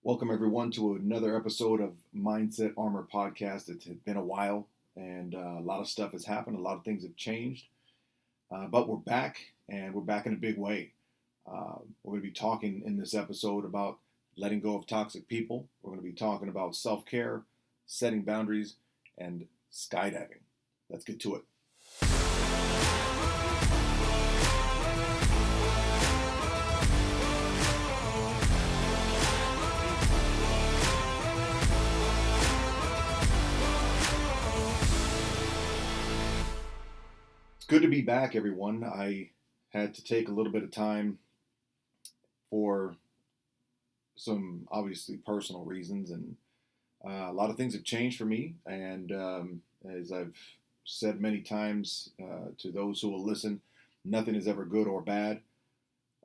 Welcome, everyone, to another episode of Mindset Armor Podcast. It's been a while, and a lot of stuff has happened. A lot of things have changed, but we're back, and we're back in a big way. We're going to be talking in this episode about letting go of toxic people. We're going to be talking about self-care, setting boundaries, and skydiving. Let's get to it. It's good to be back, everyone. I had to take a little bit of time for some obviously personal reasons, and a lot of things have changed for me. And as I've said many times to those who will listen, nothing is ever good or bad.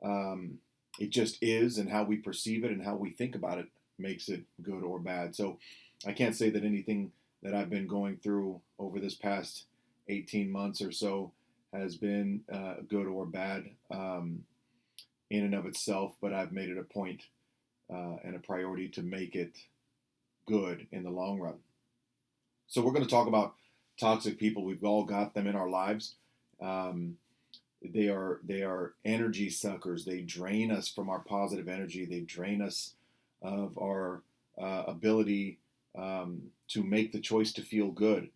It just is, and how we perceive it and how we think about it makes it good or bad. So I can't say that anything that I've been going through over this past 18 months or so has been good or bad in and of itself, but I've made it a point and a priority to make it good in the long run. So we're going to talk about toxic people. We've all got them in our lives. They are energy suckers. They drain us from our positive energy. They drain us of our ability to make the choice to feel good.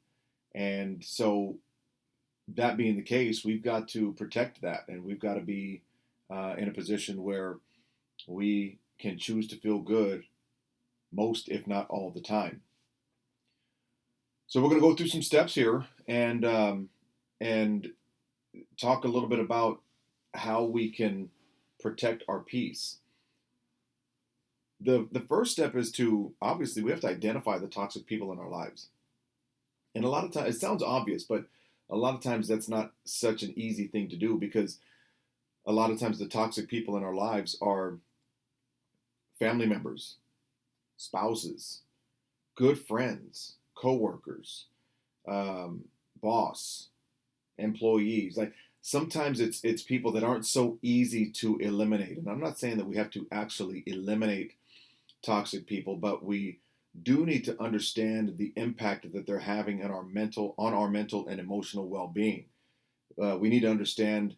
And so, that being the case, we've got to protect that, and we've got to be in a position where we can choose to feel good most, if not all, the time. So we're going to go through some steps here and talk a little bit about how we can protect our peace. The first step is to, obviously, we have to identify the toxic people in our lives. And a lot of times, it sounds obvious, but a lot of times that's not such an easy thing to do, because a lot of times the toxic people in our lives are family members, spouses, good friends, coworkers, boss, employees. Like, sometimes it's people that aren't so easy to eliminate. And I'm not saying that we have to actually eliminate toxic people, but we do need to understand the impact that they're having on our mental and emotional well-being. We need to understand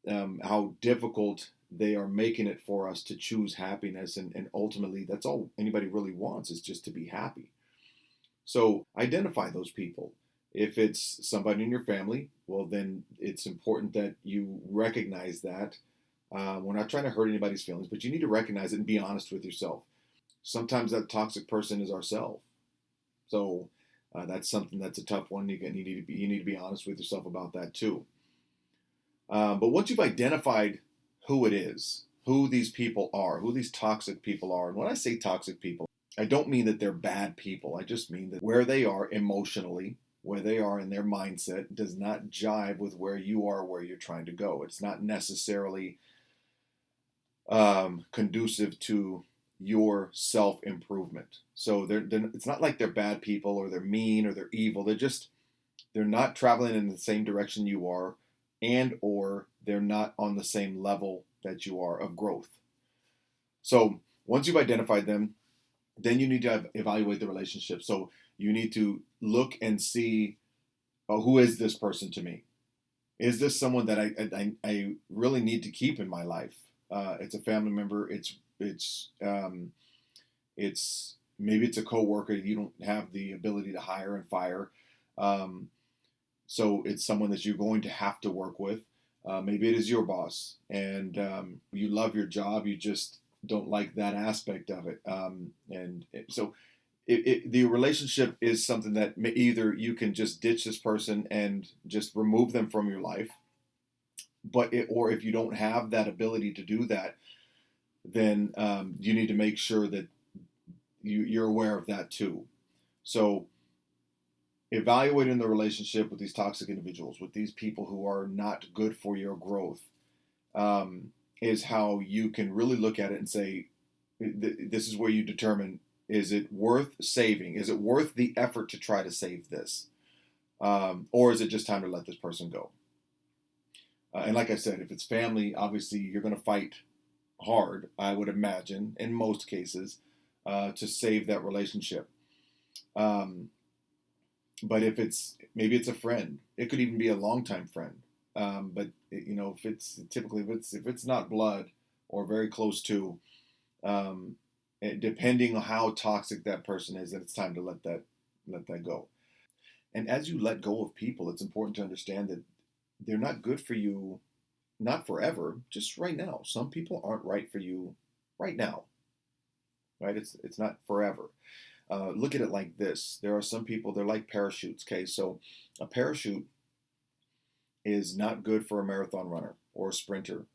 how difficult they are making it for us to choose happiness, and ultimately that's all anybody really wants, is just to be happy. So identify those people. If it's somebody in your family, well, then it's important that you recognize that. We're not trying to hurt anybody's feelings, but you need to recognize it and be honest with yourself. Sometimes that toxic person is ourselves. So that's something that's a tough one. You need to be honest with yourself about that too. But once you've identified who it is, who these people are, who these toxic people are, and when I say toxic people, I don't mean that they're bad people. I just mean that where they are emotionally, where they are in their mindset, does not jive with where you are, where you're trying to go. It's not necessarily conducive to your self-improvement. So it's not like they're bad people or they're mean or they're evil. They're not traveling in the same direction you are, and or they're not on the same level that you are of growth. So once you've identified them, then you need to evaluate the relationship. So you need to look and see, who is this person to me? Is this someone that I really need to keep in my life? It's a family member. It's maybe it's a coworker you don't have the ability to hire and fire. So it's someone that you're going to have to work with. Maybe it is your boss, and you love your job. You just don't like that aspect of it. So the relationship is something that either you can just ditch this person and just remove them from your life, or if you don't have that ability to do that, then you need to make sure that you're aware of that too. So evaluating the relationship with these toxic individuals, with these people who are not good for your growth, is how you can really look at it and say, this is where you determine, is it worth saving? Is it worth the effort to try to save this? Or is it just time to let this person go? And like I said, if it's family, obviously you're going to fight hard, I would imagine, in most cases, to save that relationship. Um, but if maybe it's a friend, it could even be a longtime friend. But if it's not blood or very close to, um, depending on how toxic that person is, then it's time to let that go. And as you let go of people, it's important to understand that they're not good for you, not forever, just right now. Some people aren't right for you right now, right? It's not forever. Look at it like this: there are some people, they're like parachutes. Okay, so a parachute is not good for a marathon runner or a sprinter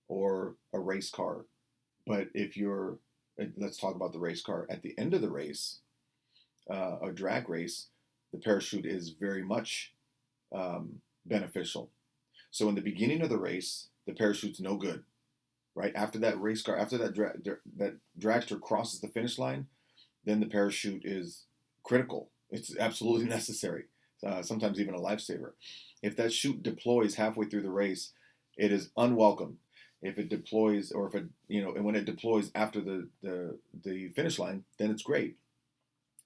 or a race car. But if you're, let's talk about the race car. At the end of the race, a drag race, the parachute is very much beneficial. So in the beginning of the race, the parachute's no good, right? After that race car, after that dragster crosses the finish line, then the parachute is critical. It's absolutely necessary. Sometimes even a lifesaver. If that chute deploys halfway through the race, it is unwelcome. If it deploys, or if it, and when it deploys after the finish line, then it's great.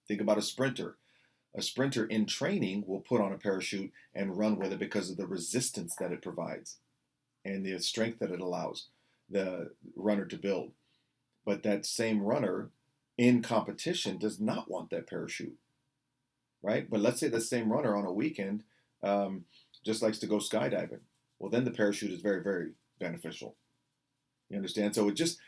Think about a sprinter. A sprinter in training will put on a parachute and run with it because of the resistance that it provides and the strength that it allows the runner to build. But that same runner in competition does not want that parachute, right? But let's say the same runner on a weekend just likes to go skydiving. Well, then the parachute is very, very beneficial. You understand? So it just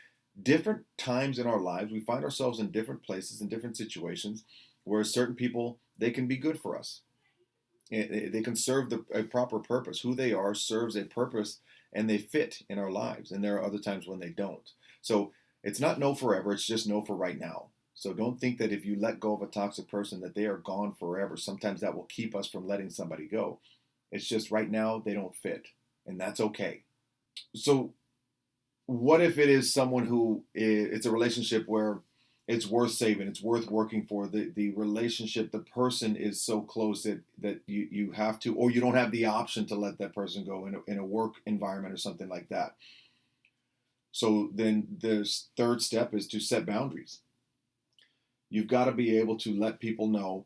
different times in our lives, we find ourselves in different places, in different situations, where certain people, they can be good for us. They can serve a proper purpose. Who they are serves a purpose, and they fit in our lives. And there are other times when they don't. So it's not no forever. It's just no for right now. So don't think that if you let go of a toxic person that they are gone forever. Sometimes that will keep us from letting somebody go. It's just right now they don't fit, and that's okay. So what if it is someone who it's a relationship where it's worth saving, it's worth working for, the relationship, the person is so close that you have to, or you don't have the option to let that person go in a work environment or something like that. So then the third step is to set boundaries. You've got to be able to let people know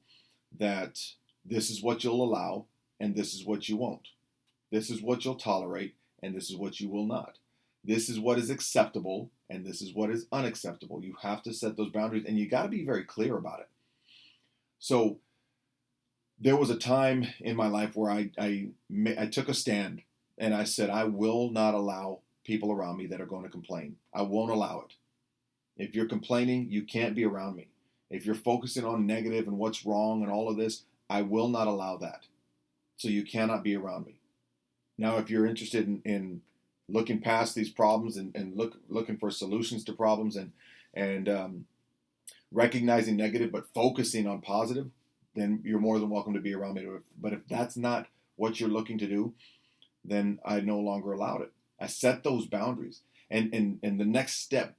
that this is what you'll allow and this is what you won't. This is what you'll tolerate and this is what you will not. This is what is acceptable and this is what is unacceptable. You have to set those boundaries, and you got to be very clear about it. So there was a time in my life where I took a stand and I said, I will not allow people around me that are going to complain. I won't allow it. If you're complaining, you can't be around me. If you're focusing on negative and what's wrong and all of this, I will not allow that. So you cannot be around me. Now, if you're interested in looking past these problems and looking for solutions to problems and recognizing negative but focusing on positive, then you're more than welcome to be around me. But if that's not what you're looking to do, then I no longer allowed it. I set those boundaries. And the next step,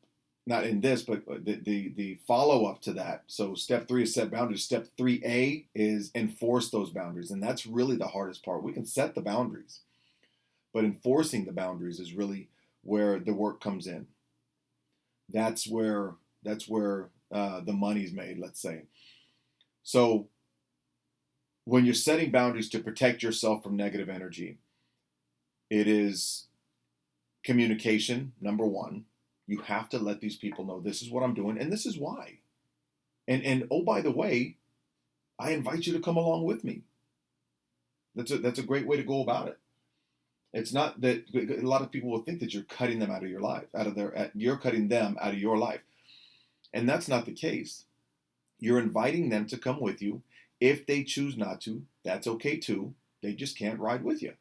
not in this, but the follow-up to that. So step 3 is set boundaries. Step 3A is enforce those boundaries. And that's really the hardest part. We can set the boundaries, but enforcing the boundaries is really where the work comes in. That's where the money's made, let's say. So when you're setting boundaries to protect yourself from negative energy, it is communication, number one. You have to let these people know this is what I'm doing and this is why. And oh, by the way, I invite you to come along with me. That's a great way to go about it. It's not that a lot of people will think that you're cutting them out of your life, you're cutting them out of your life. And that's not the case. You're inviting them to come with you. If they choose not to, that's okay too. They just can't ride with you.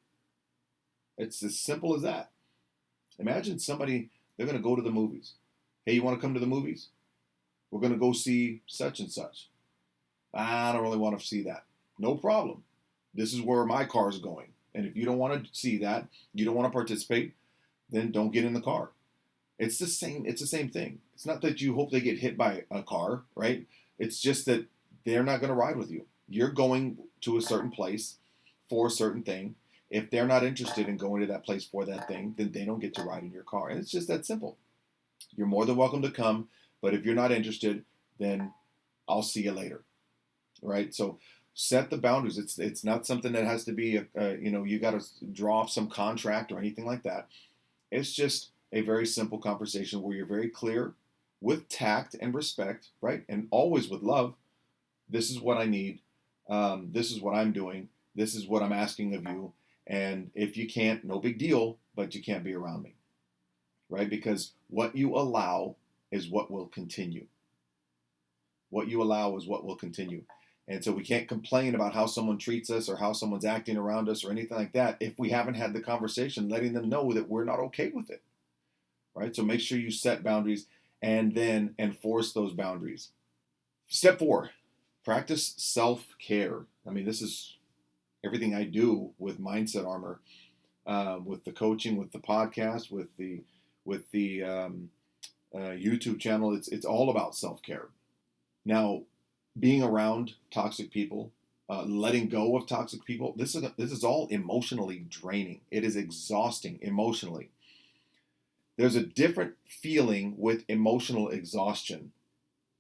It's as simple as that. Imagine somebody, they're going to go to the movies. Hey, you want to come to the movies? We're going to go see such and such. I don't really want to see that. No problem. This is where my car is going. And if you don't want to see that, you don't want to participate, then don't get in the car. It's the same thing. It's not that you hope they get hit by a car, right? It's just that they're not going to ride with you. You're going to a certain place for a certain thing. If they're not interested in going to that place for that thing, then they don't get to ride in your car. And it's just that simple. You're more than welcome to come, but if you're not interested, then I'll see you later, right? So set the boundaries. It's not something that has to be you got to draw up some contract or anything like that. It's just a very simple conversation where you're very clear with tact and respect, right? And always with love. This is what I need. This is what I'm doing. This is what I'm asking of you. And if you can't, no big deal, but you can't be around me, right? Because what you allow is what will continue. What you allow is what will continue. And so we can't complain about how someone treats us or how someone's acting around us or anything like that if we haven't had the conversation letting them know that we're not okay with it, right? So make sure you set boundaries and then enforce those boundaries. Step 4, practice self-care. I mean, this is everything I do with Mindset Armor, with the coaching, with the podcast, with the YouTube channel. It's all about self-care. Now, being around toxic people, letting go of toxic people, this is all emotionally draining. It is exhausting emotionally. There's a different feeling with emotional exhaustion.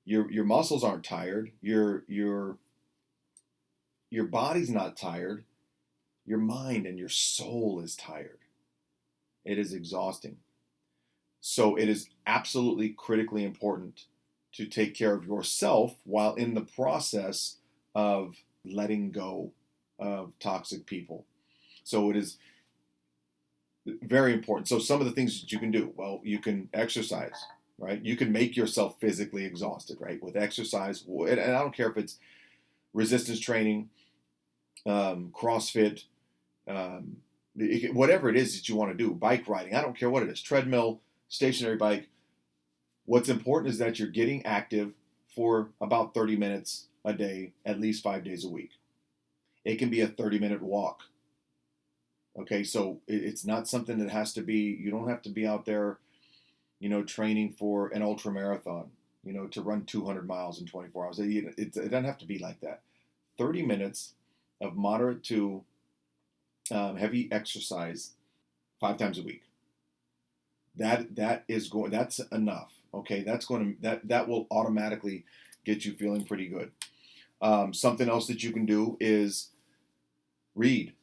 Your muscles aren't tired. Your body's not tired. Your mind and your soul is tired. It is exhausting. So it is absolutely critically important to take care of yourself while in the process of letting go of toxic people. So it is very important. So some of the things that you can do, well, you can exercise, right? You can make yourself physically exhausted, right? With exercise, and I don't care if it's resistance training, CrossFit, whatever it is that you want to do, bike riding, I don't care what it is, treadmill, stationary bike. What's important is that you're getting active for about 30 minutes a day, at least 5 days a week. It can be a 30-minute walk. Okay, so it's not something that has to be, you don't have to be out there, training for an ultra marathon, to run 200 miles in 24 hours. It doesn't have to be like that. 30 minutes of moderate to heavy exercise 5 times a week. That's enough. Okay, that will automatically get you feeling pretty good. Something else that you can do is read.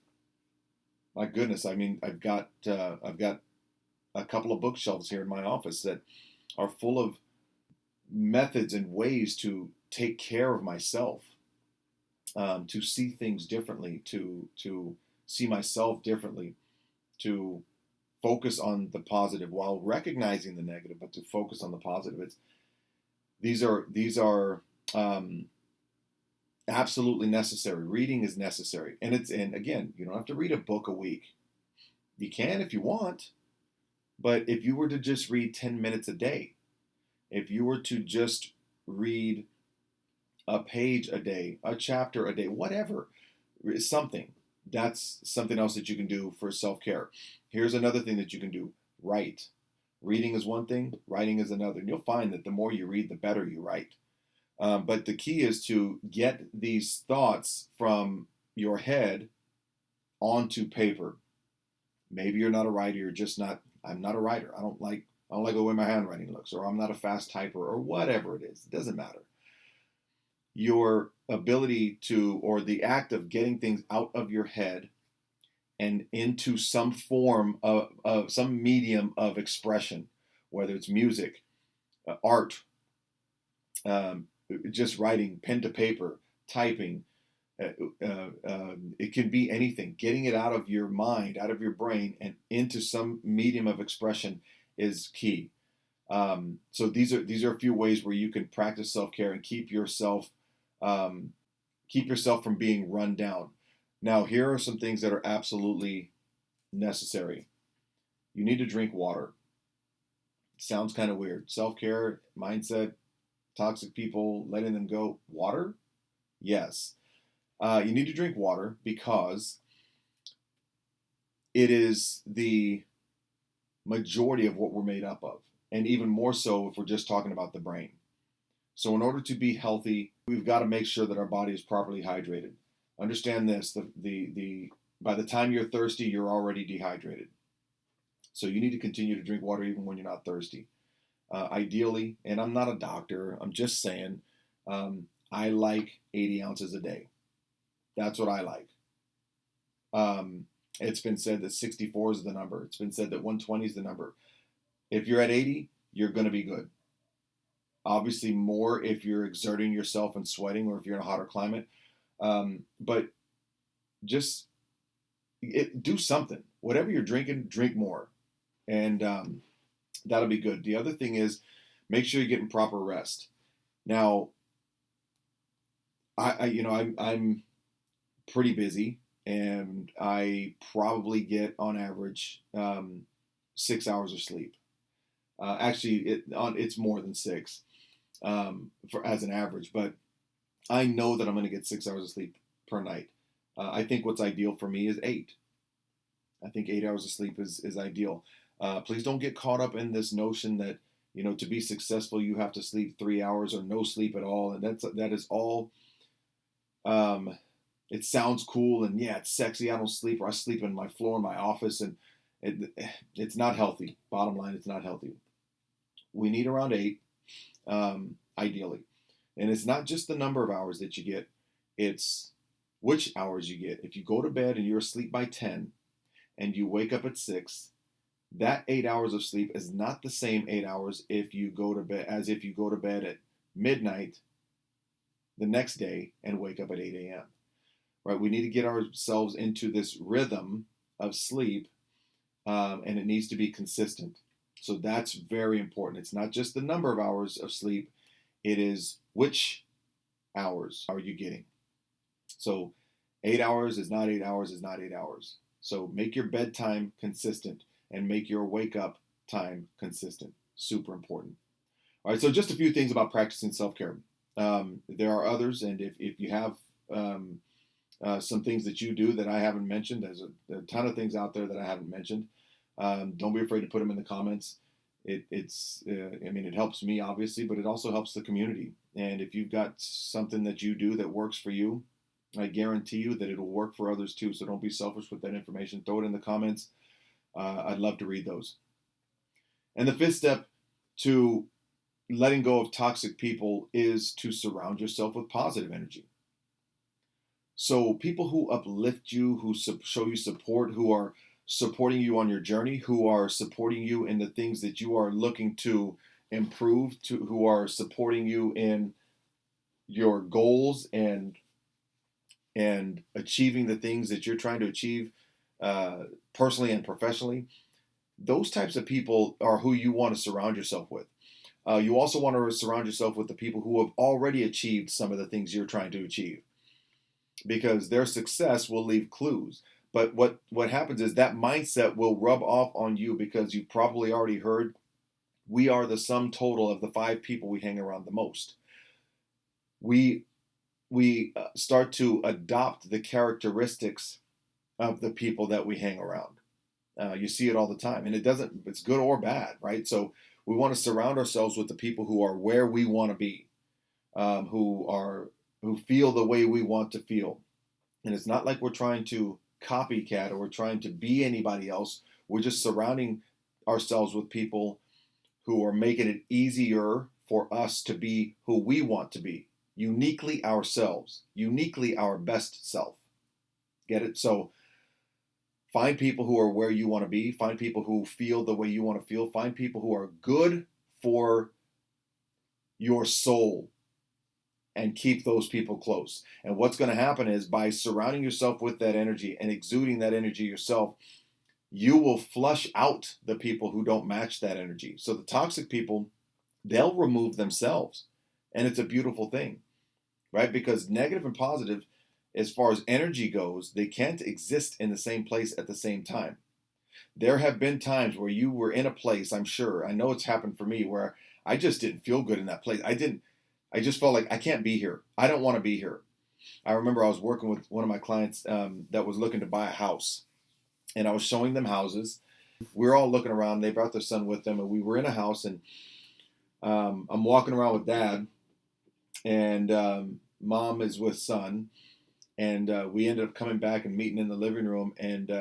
My goodness, I mean, I've got a couple of bookshelves here in my office that are full of methods and ways to take care of myself, to see things differently, to see myself differently, to focus on the positive while recognizing the negative, but to focus on the positive. These are absolutely necessary. Reading is necessary, and again, you don't have to read a book a week. You can if you want, but if you were to just read 10 minutes a day, if you were to just read a page a day, a chapter a day, whatever, something. That's something else that you can do for self-care. Here's another thing that you can do. Write. Reading is one thing, writing is another. And you'll find that the more you read, the better you write. But the key is to get these thoughts from your head onto paper. Maybe you're not a writer, you're just not, I'm not a writer. I don't like the way my handwriting looks, or I'm not a fast typer, or whatever it is. It doesn't matter. Your ability to, or the act of getting things out of your head and into some form of some medium of expression, whether it's music, art, just writing, pen to paper, typing. It can be anything. Getting it out of your mind, out of your brain, and into some medium of expression is key. So these are a few ways where you can practice self-care and keep yourself from being run down. Now, here are some things that are absolutely necessary. You need to drink water. Sounds kind of weird. Self-care, mindset, toxic people, letting them go. Water? Yes. You need to drink water because it is the majority of what we're made up of. And even more so if we're just talking about the brain. So in order to be healthy, we've got to make sure that our body is properly hydrated. Understand this, by the time you're thirsty, you're already dehydrated. So you need to continue to drink water even when you're not thirsty. Ideally, and I'm not a doctor, I'm just saying, I like 80 ounces a day. That's what I like. It's been said that 64 is the number. It's been said that 120 is the number. If you're at 80, you're going to be good. Obviously, more if you're exerting yourself and sweating, or if you're in a hotter climate. But just do something. Whatever you're drinking, drink more, and that'll be good. The other thing is, make sure you're getting proper rest. Now, I'm pretty busy, and I probably get on average 6 hours of sleep. Actually, it's more than six for as an average, but I know that I'm going to get 6 hours of sleep per night. I think what's ideal for me is eight. I think 8 hours of sleep is ideal. Please don't get caught up in this notion that to be successful you have to sleep 3 hours or no sleep at all, and that is all. It sounds cool and yeah, it's sexy. I don't sleep, or I sleep in my floor in my office, and it's not healthy. Bottom line, it's not healthy. We need around eight, ideally, and it's not just the number of hours that you get; it's which hours you get. If you go to bed and you're asleep by 10, and you wake up at 6, that 8 hours of sleep is not the same 8 hours if you go to bed as if you go to bed at midnight the next day and wake up at 8 a.m. Right? We need to get ourselves into this rhythm of sleep, and it needs to be consistent. So that's very important. It's not just the number of hours of sleep, it is which hours are you getting. So 8 hours is not 8 hours is not 8 hours. So make your bedtime consistent and make your wake up time consistent. Super important. All right, so just a few things about practicing self-care. There are others, and if you have some things that you do that I haven't mentioned, there's a ton of things out there that I haven't mentioned. Don't be afraid to put them in the comments. It helps me obviously, but it also helps the community. And if you've got something that you do that works for you, I guarantee you that it'll work for others too. So don't be selfish with that information. Throw it in the comments. I'd love to read those. And the fifth step to letting go of toxic people is to surround yourself with positive energy. So people who uplift you, who show you support, who are supporting you on your journey, who are supporting you in the things that you are looking to improve, who are supporting you in your goals and achieving the things that you're trying to achieve personally and professionally. Those types of people are who you want to surround yourself with. You also want to surround yourself with the people who have already achieved some of the things you're trying to achieve, because their success will leave clues. But what happens is that mindset will rub off on you, because you've probably already heard, we are the sum total of the 5 people we hang around the most. We start to adopt the characteristics of the people that we hang around. You see it all the time, and it's good or bad, right? So we want to surround ourselves with the people who are where we want to be, who feel the way we want to feel. And it's not like we're trying to copycat or we're trying to be anybody else. We're just surrounding ourselves with people who are making it easier for us to be who we want to be, uniquely ourselves, uniquely our best self. Get it? So find people who are where you want to be. Find people who feel the way you want to feel. Find people who are good for your soul, and keep those people close. And what's going to happen is, by surrounding yourself with that energy and exuding that energy yourself, you will flush out the people who don't match that energy. So the toxic people, they'll remove themselves. And it's a beautiful thing, right? Because negative and positive, as far as energy goes, they can't exist in the same place at the same time. There have been times where you were in a place, I'm sure, I know it's happened for me, where I just didn't feel good in that place. I just felt like I can't be here. I don't want to be here. I remember I was working with one of my clients that was looking to buy a house, and I was showing them houses. We were all looking around. They brought their son with them, and we were in a house, and I'm walking around with dad, and mom is with son, and we ended up coming back and meeting in the living room, and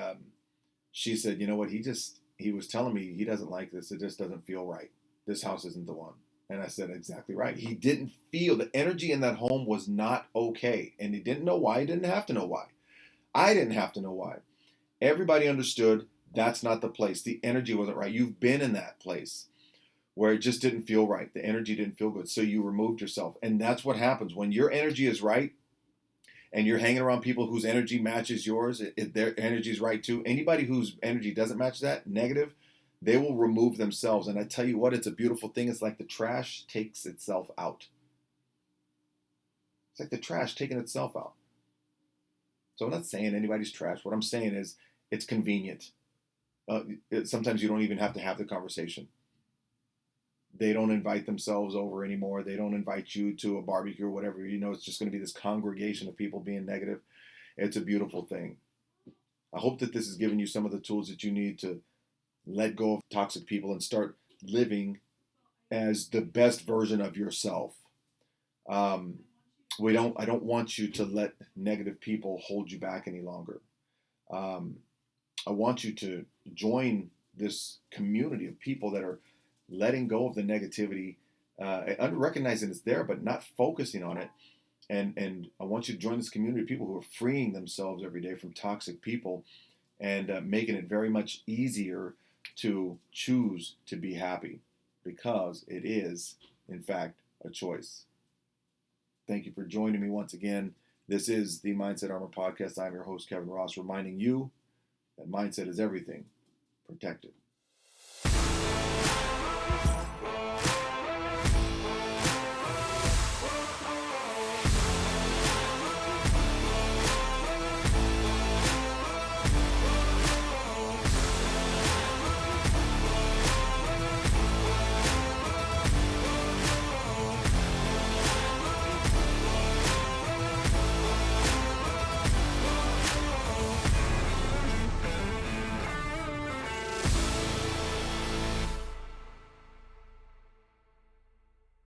she said, you know what, he was telling me he doesn't like this. It just doesn't feel right. this house isn't the one. And I said, exactly right. He didn't feel the energy in that home was not okay. And he didn't know why. He didn't have to know why. I didn't have to know why. Everybody understood that's not the place. The energy wasn't right. You've been in that place where it just didn't feel right. The energy didn't feel good. So you removed yourself. And that's what happens. When your energy is right and you're hanging around people whose energy matches yours, their energy is right too. Anybody whose energy doesn't match that, negative, they will remove themselves. And I tell you what, it's a beautiful thing. It's like the trash takes itself out. It's like the trash taking itself out. So I'm not saying anybody's trash. What I'm saying is it's convenient. Sometimes you don't even have to have the conversation. They don't invite themselves over anymore. They don't invite you to a barbecue or whatever. You know, it's just going to be this congregation of people being negative. It's a beautiful thing. I hope that this has given you some of the tools that you need to let go of toxic people and start living as the best version of yourself. I don't want you to let negative people hold you back any longer. I want you to join this community of people that are letting go of the negativity, recognizing it's there, but not focusing on it. And I want you to join this community of people who are freeing themselves every day from toxic people and making it very much easier to choose to be happy, because it is, in fact, a choice. Thank you for joining me once again. This is the Mindset Armor Podcast. I'm your host, Kevin Ross, reminding you that mindset is everything. Protect it.